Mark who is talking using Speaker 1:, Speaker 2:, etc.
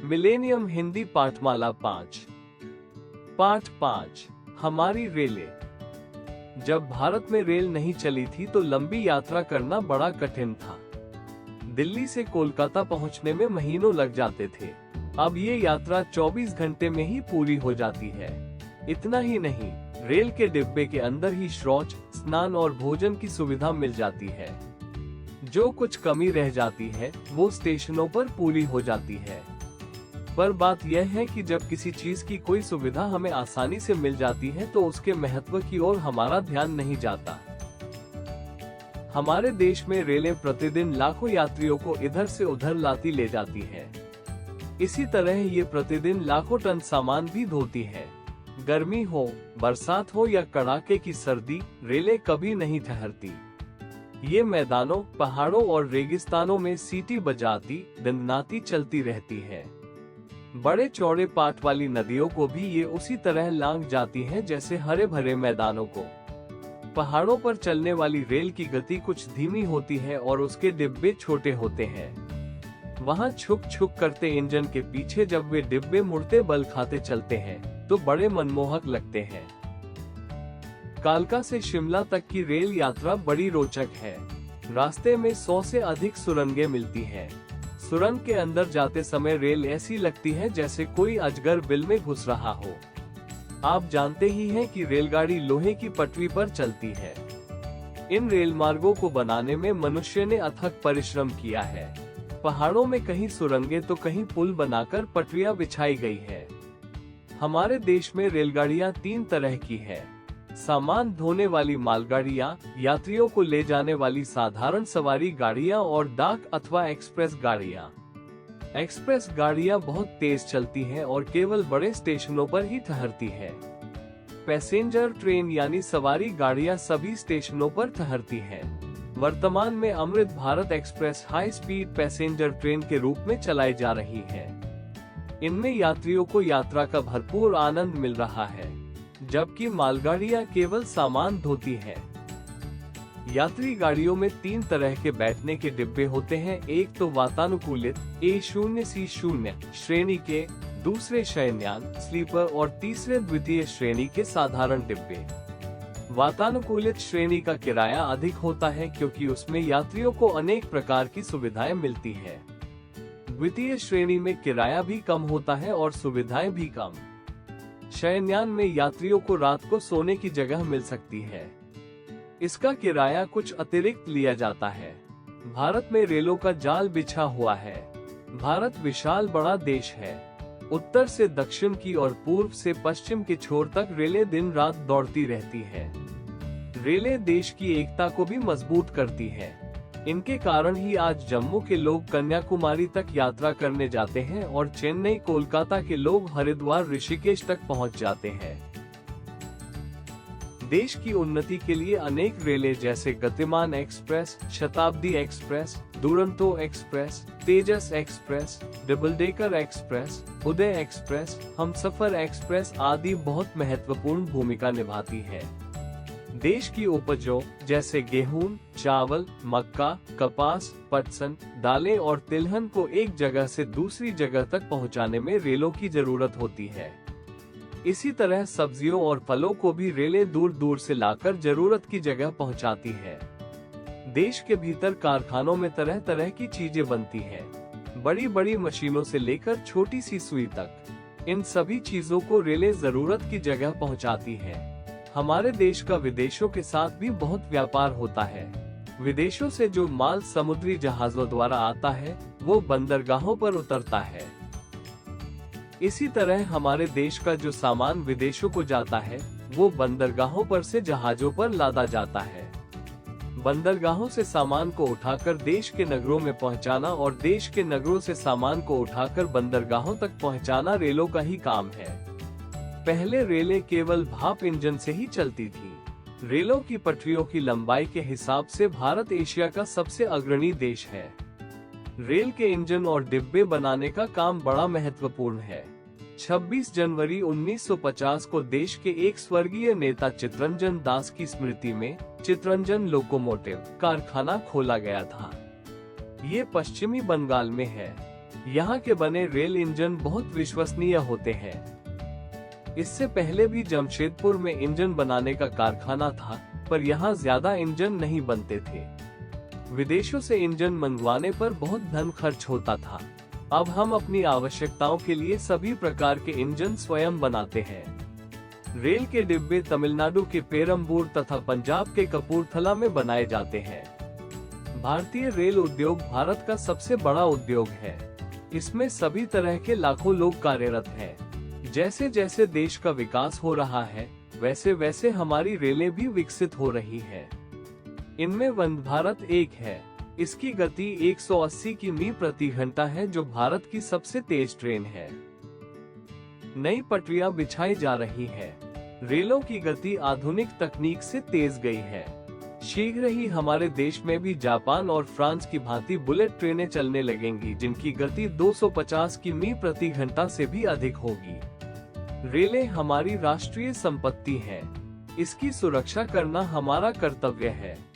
Speaker 1: Millennium Hindi पाठमाला 5। पाठ 5, हमारी रेलें। जब भारत में रेल नहीं चली थी तो लंबी यात्रा करना बड़ा कठिन था। दिल्ली से कोलकाता पहुंचने में महीनों लग जाते थे। अब ये यात्रा 24 घंटे में ही पूरी हो जाती है। इतना ही नहीं, रेल के डिब्बे के अंदर ही शौच, स्नान और भोजन की सुविधा मिल जाती है। जो कुछ कमी रह जाती है वो स्टेशनों पर पूरी हो जाती है। पर बात यह है कि जब किसी चीज की कोई सुविधा हमें आसानी से मिल जाती है तो उसके महत्व की ओर हमारा ध्यान नहीं जाता। हमारे देश में रेलें प्रतिदिन लाखों यात्रियों को इधर से उधर लाती ले जाती है। इसी तरह ये प्रतिदिन लाखों टन सामान भी ढोती है। गर्मी हो, बरसात हो या कड़ाके की सर्दी, रेलें कभी नहीं ठहरती। ये मैदानों, पहाड़ों और रेगिस्तानों में सीटी बजाती, दंदनाती चलती रहती है। बड़े चौड़े पाट वाली नदियों को भी ये उसी तरह लांघ जाती हैं जैसे हरे भरे मैदानों को। पहाड़ों पर चलने वाली रेल की गति कुछ धीमी होती है और उसके डिब्बे छोटे होते हैं। वहाँ छुक छुक करते इंजन के पीछे जब वे डिब्बे मुड़ते बल खाते चलते हैं तो बड़े मनमोहक लगते हैं। कालका से शिमला तक की रेल यात्रा बड़ी रोचक है। रास्ते में 100 से अधिक सुरंगें मिलती हैं। सुरंग के अंदर जाते समय रेल ऐसी लगती है जैसे कोई अजगर बिल में घुस रहा हो। आप जानते ही हैं कि रेलगाड़ी लोहे की पटरी पर चलती है। इन रेल मार्गों को बनाने में मनुष्य ने अथक परिश्रम किया है। पहाड़ों में कहीं सुरंगें तो कहीं पुल बनाकर पटरियां बिछाई गई है। हमारे देश में रेलगाड़ियां 3 तरह की है। सामान ढोने वाली मालगाड़ियां, यात्रियों को ले जाने वाली साधारण सवारी गाड़ियां और डाक अथवा एक्सप्रेस गाड़ियां। एक्सप्रेस गाड़ियां बहुत तेज चलती हैं और केवल बड़े स्टेशनों पर ही ठहरती है। पैसेंजर ट्रेन यानी सवारी गाड़ियां सभी स्टेशनों पर ठहरती हैं। वर्तमान में Amrit Bharat express high speed passenger train के रूप में चलाई जा रही है। इनमें यात्रियों को यात्रा का भरपूर आनंद मिल रहा है, जबकि मालगाड़ियां केवल सामान ढोती हैं। यात्री गाड़ियों में 3 तरह के बैठने के डिब्बे होते हैं। एक तो वातानुकूलित A0C0 श्रेणी के, दूसरे शयनयान स्लीपर और तीसरे द्वितीय श्रेणी के साधारण डिब्बे। वातानुकूलित श्रेणी का किराया अधिक होता है क्योंकि उसमें यात्रियों को अनेक प्रकार की सुविधाएं मिलती है। द्वितीय श्रेणी में किराया भी कम होता है और सुविधाएं भी कम। शयनयान में यात्रियों को रात को सोने की जगह मिल सकती है। इसका किराया कुछ अतिरिक्त लिया जाता है। भारत में रेलों का जाल बिछा हुआ है। भारत विशाल बड़ा देश है। उत्तर से दक्षिण की और पूर्व से पश्चिम के छोर तक रेलें दिन रात दौड़ती रहती हैं। रेलें देश की एकता को भी मजबूत करती हैं। इनके कारण ही आज जम्मू के लोग कन्याकुमारी तक यात्रा करने जाते हैं और चेन्नई कोलकाता के लोग हरिद्वार ऋषिकेश तक पहुंच जाते हैं। देश की उन्नति के लिए अनेक रेलें जैसे गतिमान एक्सप्रेस, शताब्दी एक्सप्रेस, दुरंतो एक्सप्रेस, तेजस एक्सप्रेस, डबल डेकर एक्सप्रेस, उदय एक्सप्रेस, हमसफर एक्सप्रेस आदि बहुत महत्वपूर्ण भूमिका निभाती है। देश की उपजों जैसे गेहूं, चावल, मक्का, कपास, पटसन, दालें और तिलहन को एक जगह से दूसरी जगह तक पहुंचाने में रेलों की जरूरत होती है। इसी तरह सब्जियों और फलों को भी रेलें दूर दूर से लाकर जरूरत की जगह पहुंचाती है। देश के भीतर कारखानों में तरह तरह की चीजें बनती हैं। बड़ी बड़ी मशीनों से लेकर छोटी सी सुई तक, इन सभी चीजों को रेलें जरूरत की जगह पहुंचाती हैं। हमारे देश का विदेशों के साथ भी बहुत व्यापार होता है। विदेशों से जो माल समुद्री जहाजों द्वारा आता है वो बंदरगाहों पर उतरता है। इसी तरह हमारे देश का जो सामान विदेशों को जाता है वो बंदरगाहों पर से जहाजों पर लादा जाता है। बंदरगाहों से सामान को उठाकर देश के नगरों में पहुंचाना और देश के नगरों से सामान को उठाकर बंदरगाहों तक पहुंचाना रेलों का ही काम है। पहले रेलें केवल भाप इंजन से ही चलती थी। रेलों की पटरियों की लंबाई के हिसाब से भारत एशिया का सबसे अग्रणी देश है। रेल के इंजन और डिब्बे बनाने का काम बड़ा महत्वपूर्ण है। 26 जनवरी 1950 को देश के एक स्वर्गीय नेता चित्तरंजन दास की स्मृति में चित्तरंजन लोकोमोटिव कारखाना खोला गया था। ये पश्चिमी बंगाल में है। यहाँ के बने रेल इंजन बहुत विश्वसनीय होते हैं। इससे पहले भी जमशेदपुर में इंजन बनाने का कारखाना था, पर यहाँ ज्यादा इंजन नहीं बनते थे। विदेशों से इंजन मंगवाने पर बहुत धन खर्च होता था। अब हम अपनी आवश्यकताओं के लिए सभी प्रकार के इंजन स्वयं बनाते हैं। रेल के डिब्बे तमिलनाडु के पेरम्बूर तथा पंजाब के कपूरथला में बनाए जाते हैं। भारतीय रेल उद्योग भारत का सबसे बड़ा उद्योग है। इसमें सभी तरह के लाखों लोग कार्यरत हैं। जैसे जैसे देश का विकास हो रहा है, वैसे वैसे हमारी रेलें भी विकसित हो रही है। इनमें वंदे भारत एक है। इसकी गति 180 किमी प्रति घंटा है, जो भारत की सबसे तेज ट्रेन है। नई पटरियां बिछाई जा रही है। रेलों की गति आधुनिक तकनीक से तेज गई है। शीघ्र ही हमारे देश में भी जापान और फ्रांस की भांति बुलेट ट्रेनें चलने लगेंगी, जिनकी गति 250 किमी प्रति घंटा से भी अधिक होगी। रेलें हमारी राष्ट्रीय संपत्ति है। इसकी सुरक्षा करना हमारा कर्तव्य है।